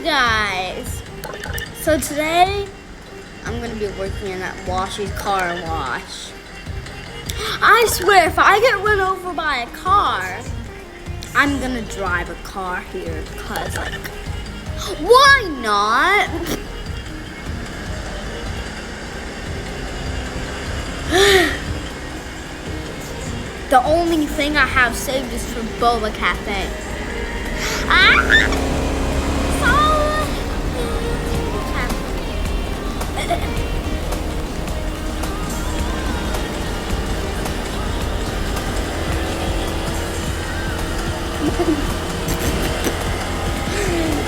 guys, so today I'm gonna be working in that Washy's car wash. I swear if I get run over by a car, I'm gonna drive a car here because like, why not? The only thing I have saved is for Boba Cafe.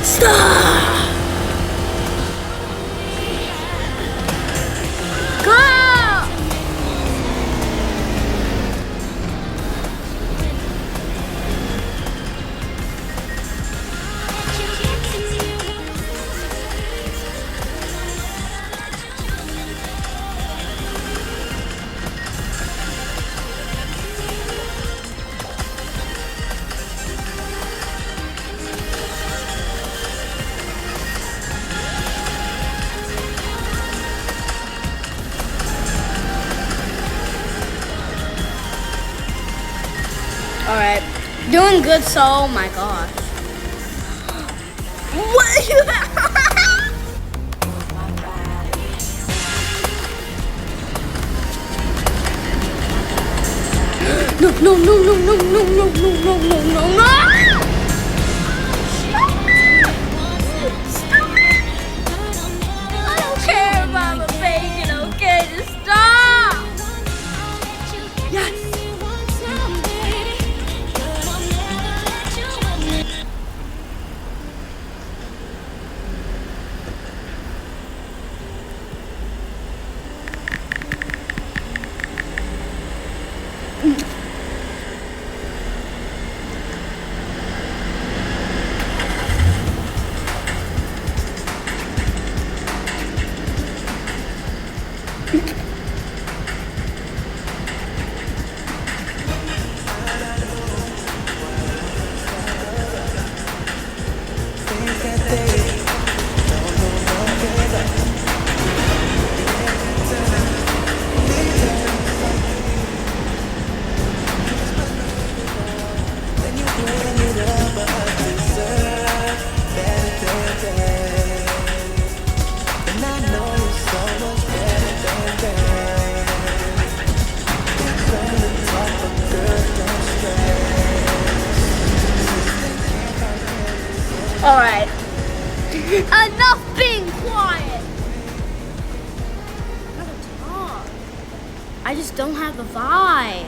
Stop! Alright, doing good, so oh my gosh. What? No, no, no, no, no, no, no, no, no, no, no, no! Stop it! I don't care if I'm a bacon, okay? Just stop! Yes! Alright. Enough being quiet. I gotta talk. I just don't have the vibe.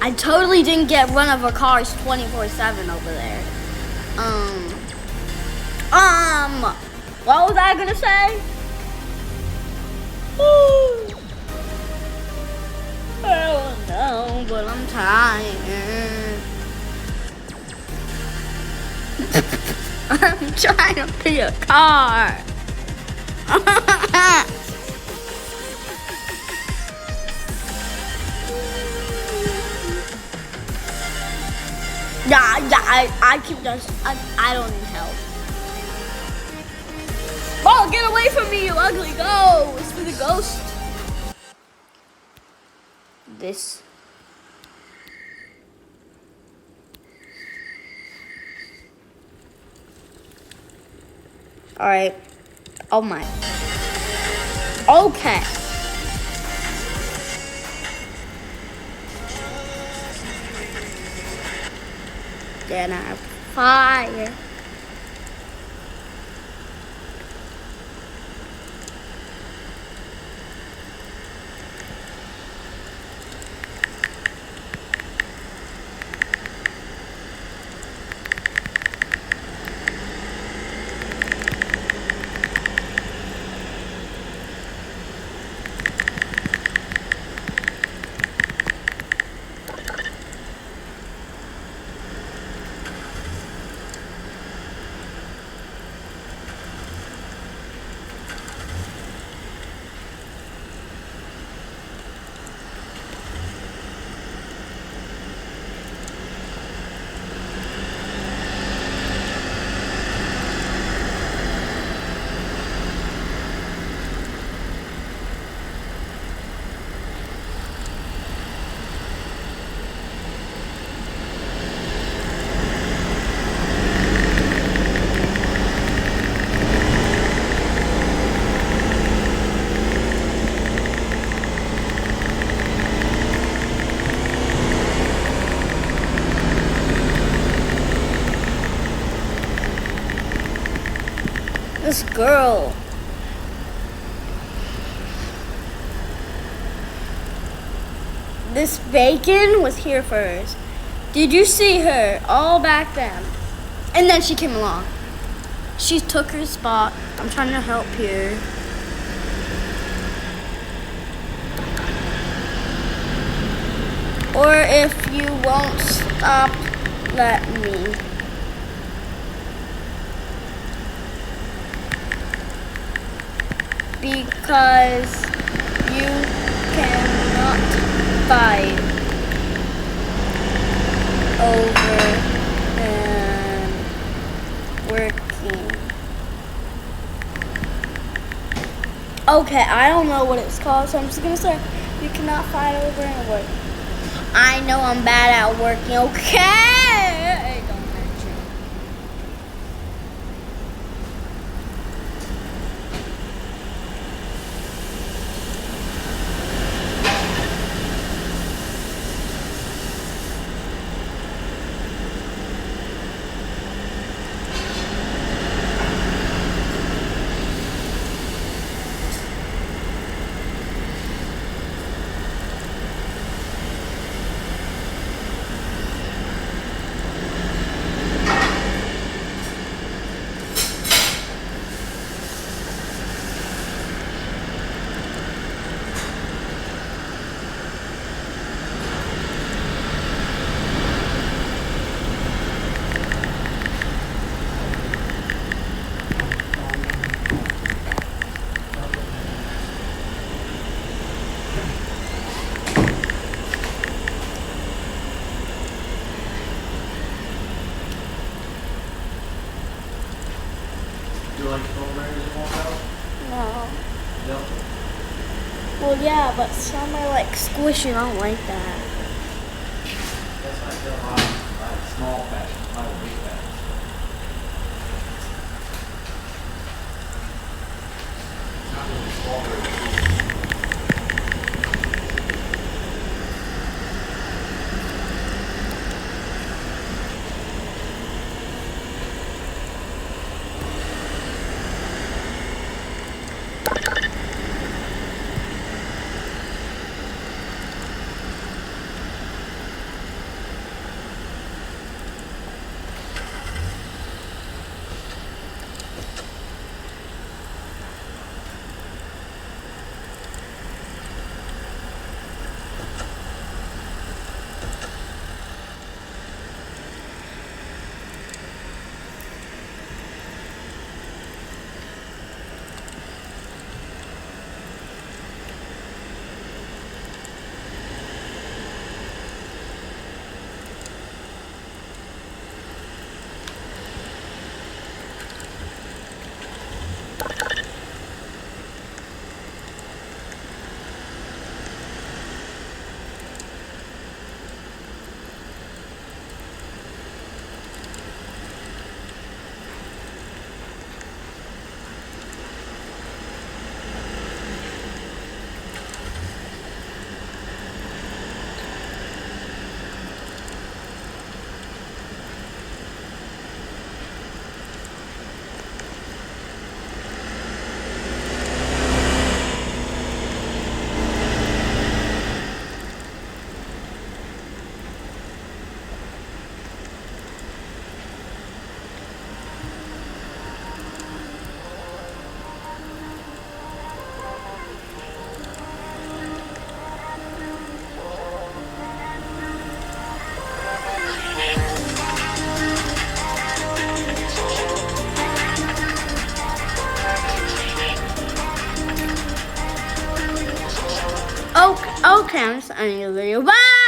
I totally didn't get run over cars 24/7 over there. What was I gonna say? I don't know, but I'm tired. I'm trying to be a car. I keep just, I don't need help. Oh, get away from me, you ugly ghost. It's for the ghost. This. Alright. Oh my. Okay. Then I have fire. This girl. This bacon was here first. Did you see her all back then? And then she came along. She took her spot. I'm trying to help here. Or if you won't stop, let me. Because you cannot fight over and working. Okay, I don't know what it's called, so I'm just gonna say you cannot fight over and work. I know I'm bad at working, okay? Don't mention. Do you like strawberries and watermelon? No. Yep. Well, yeah, but some are like squishy. I don't like that. That's not the like small batch, not a big batch. Not really strawberries. Okay, I'm just ending the video. Bye!